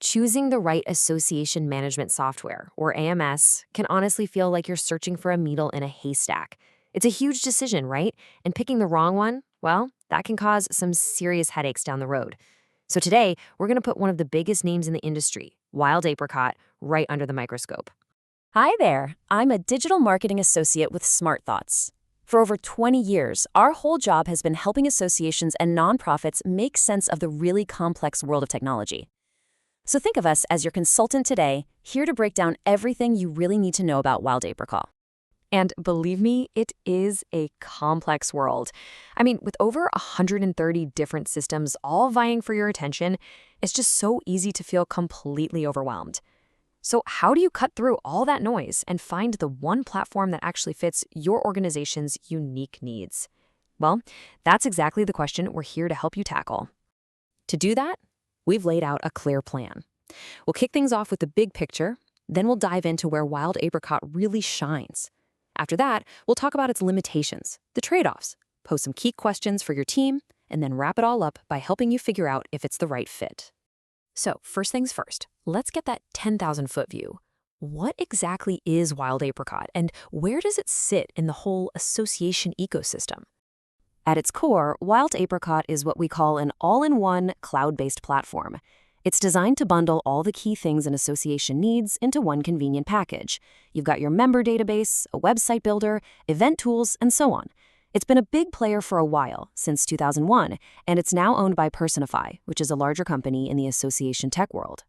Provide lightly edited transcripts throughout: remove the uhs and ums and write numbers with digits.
Choosing the right association management software, or AMS, can honestly feel like you're searching for a needle in a haystack. It's a huge decision, right? And picking the wrong one, well, that can cause some serious headaches down the road. So today, we're going to put one of the biggest names in the industry, WildApricot, right under the microscope. Hi there, I'm a digital marketing associate with SmartThoughts. For over 20 years, our whole job has been helping associations and nonprofits make sense of the really complex world of technology. So think of us as your consultant today, here to break down everything you really need to know about WildApricot. And believe me, it is a complex world. I mean, with over 130 different systems all vying for your attention, it's just so easy to feel completely overwhelmed. So how do you cut through all that noise and find the one platform that actually fits your organization's unique needs? Well, that's exactly the question we're here to help you tackle. To do that, we've laid out a clear plan. We'll kick things off with the big picture, then we'll dive into where WildApricot really shines. After that, we'll talk about its limitations, the trade-offs, pose some key questions for your team, and then wrap it all up by helping you figure out if it's the right fit. So, first things first, let's get that 10,000-foot view. What exactly is WildApricot, and where does it sit in the whole association ecosystem? At its core, WildApricot is what we call an all-in-one cloud-based platform. It's designed to bundle all the key things an association needs into one convenient package. You've got your member database, a website builder, event tools, and so on. It's been a big player for a while, since 2001, and it's now owned by Personify, which is a larger company in the association tech world.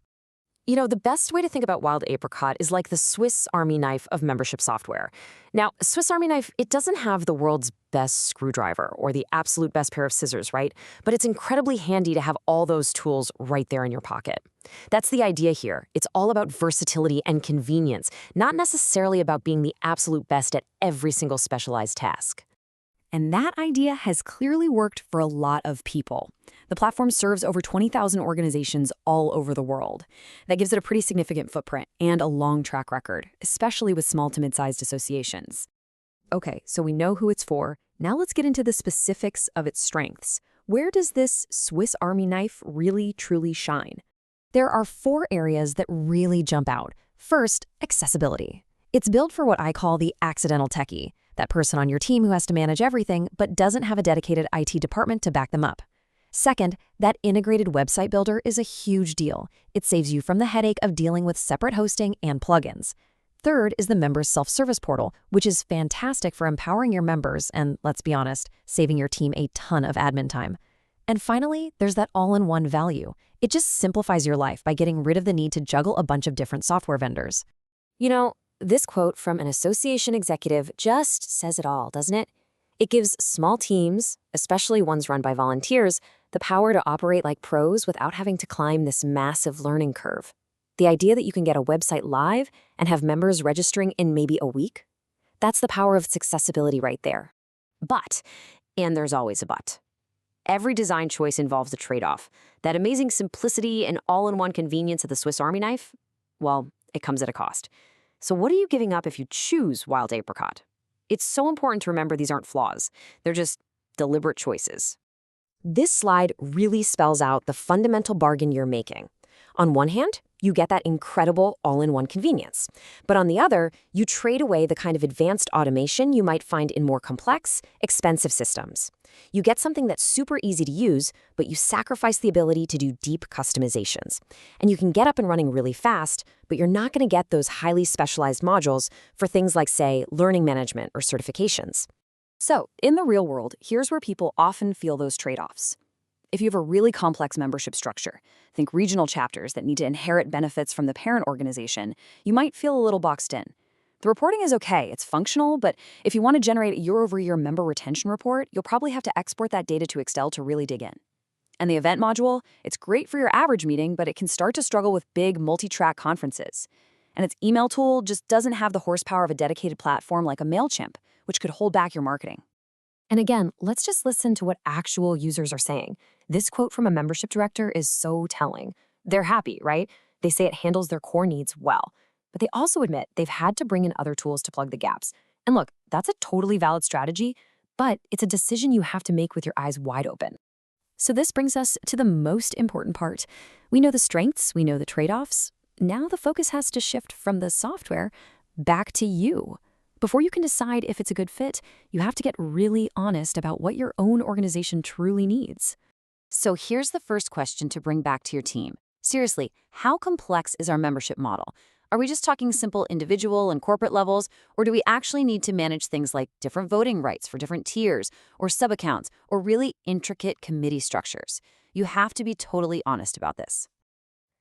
You know, the best way to think about WildApricot is like the Swiss Army knife of membership software. Now, Swiss Army knife, it doesn't have the world's best screwdriver or the absolute best pair of scissors, right? But it's incredibly handy to have all those tools right there in your pocket. That's the idea here. It's all about versatility and convenience, not necessarily about being the absolute best at every single specialized task. And that idea has clearly worked for a lot of people. The platform serves over 20,000 organizations all over the world. That gives it a pretty significant footprint and a long track record, especially with small to mid-sized associations. Okay, so we know who it's for. Now let's get into the specifics of its strengths. Where does this Swiss Army knife really, truly shine? There are 4 areas that really jump out. First, accessibility. It's built for what I call the accidental techie, that person on your team who has to manage everything but doesn't have a dedicated IT department to back them up. Second, that integrated website builder is a huge deal. It saves you from the headache of dealing with separate hosting and plugins. Third is the members' self-service portal, which is fantastic for empowering your members and, let's be honest, saving your team a ton of admin time. And finally, there's that all-in-one value. It just simplifies your life by getting rid of the need to juggle a bunch of different software vendors. You know, this quote from an association executive just says it all, doesn't it? It gives small teams, especially ones run by volunteers, the power to operate like pros without having to climb this massive learning curve. The idea that you can get a website live and have members registering in maybe a week? That's the power of its accessibility right there. But, and there's always a but, every design choice involves a trade-off. That amazing simplicity and all-in-one convenience of the Swiss Army knife? Well, it comes at a cost. So what are you giving up if you choose WildApricot? It's so important to remember these aren't flaws. They're just deliberate choices. This slide really spells out the fundamental bargain you're making. On one hand, you get that incredible all-in-one convenience. But on the other, you trade away the kind of advanced automation you might find in more complex, expensive systems. You get something that's super easy to use, but you sacrifice the ability to do deep customizations. And you can get up and running really fast, but you're not going to get those highly specialized modules for things like, say, learning management or certifications. So, in the real world, here's where people often feel those trade-offs. If you have a really complex membership structure, think regional chapters that need to inherit benefits from the parent organization, you might feel a little boxed in. The reporting is okay, it's functional, but if you want to generate a year-over-year member retention report, you'll probably have to export that data to Excel to really dig in. And the event module, it's great for your average meeting, but it can start to struggle with big multi-track conferences. And its email tool just doesn't have the horsepower of a dedicated platform like a MailChimp, which could hold back your marketing. And again, let's just listen to what actual users are saying. This quote from a membership director is so telling. They're happy, right? They say it handles their core needs well. But they also admit they've had to bring in other tools to plug the gaps. And look, that's a totally valid strategy, but it's a decision you have to make with your eyes wide open. So this brings us to the most important part. We know the strengths, we know the trade-offs. Now the focus has to shift from the software back to you. Before you can decide if it's a good fit, you have to get really honest about what your own organization truly needs. So here's the first question to bring back to your team. Seriously, how complex is our membership model? Are we just talking simple individual and corporate levels, or do we actually need to manage things like different voting rights for different tiers, or sub-accounts, or really intricate committee structures? You have to be totally honest about this.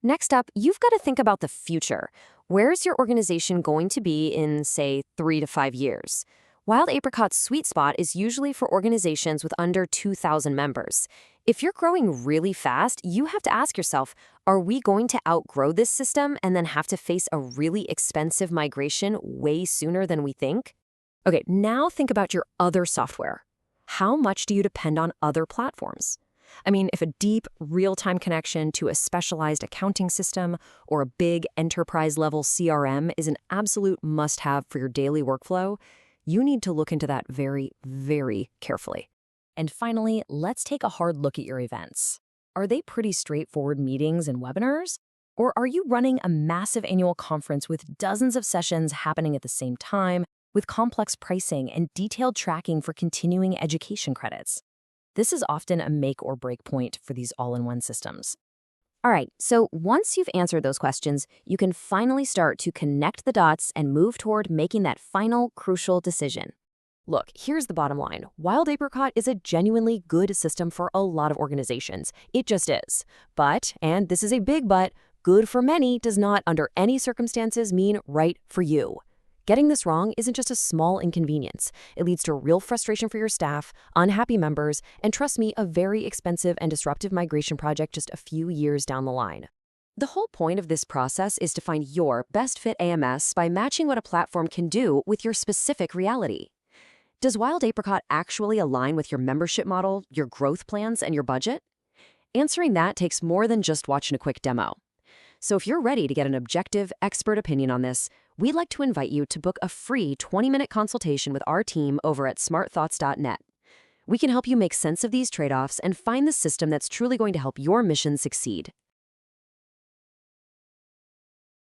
Next up, you've got to think about the future. Where's your organization going to be in, say, 3 to 5 years? WildApricot's sweet spot is usually for organizations with under 2,000 members. If you're growing really fast, you have to ask yourself, are we going to outgrow this system and then have to face a really expensive migration way sooner than we think? Okay, now think about your other software. How much do you depend on other platforms? I mean, if a deep, real-time connection to a specialized accounting system or a big enterprise-level CRM is an absolute must-have for your daily workflow, you need to look into that very, very carefully. And finally, let's take a hard look at your events. Are they pretty straightforward meetings and webinars? Or are you running a massive annual conference with dozens of sessions happening at the same time, with complex pricing and detailed tracking for continuing education credits? This is often a make or break point for these all-in-one systems. All right, so once you've answered those questions, you can finally start to connect the dots and move toward making that final, crucial decision. Look, here's the bottom line. WildApricot is a genuinely good system for a lot of organizations. It just is. But, and this is a big but, good for many does not, under any circumstances, mean right for you. Getting this wrong isn't just a small inconvenience. It leads to real frustration for your staff, unhappy members, and trust me, a very expensive and disruptive migration project just a few years down the line. The whole point of this process is to find your best fit AMS by matching what a platform can do with your specific reality. Does WildApricot actually align with your membership model, your growth plans, and your budget? Answering that takes more than just watching a quick demo. So if you're ready to get an objective, expert opinion on this, we'd like to invite you to book a free 20-minute consultation with our team over at SmartThoughts.net. We can help you make sense of these trade-offs and find the system that's truly going to help your mission succeed.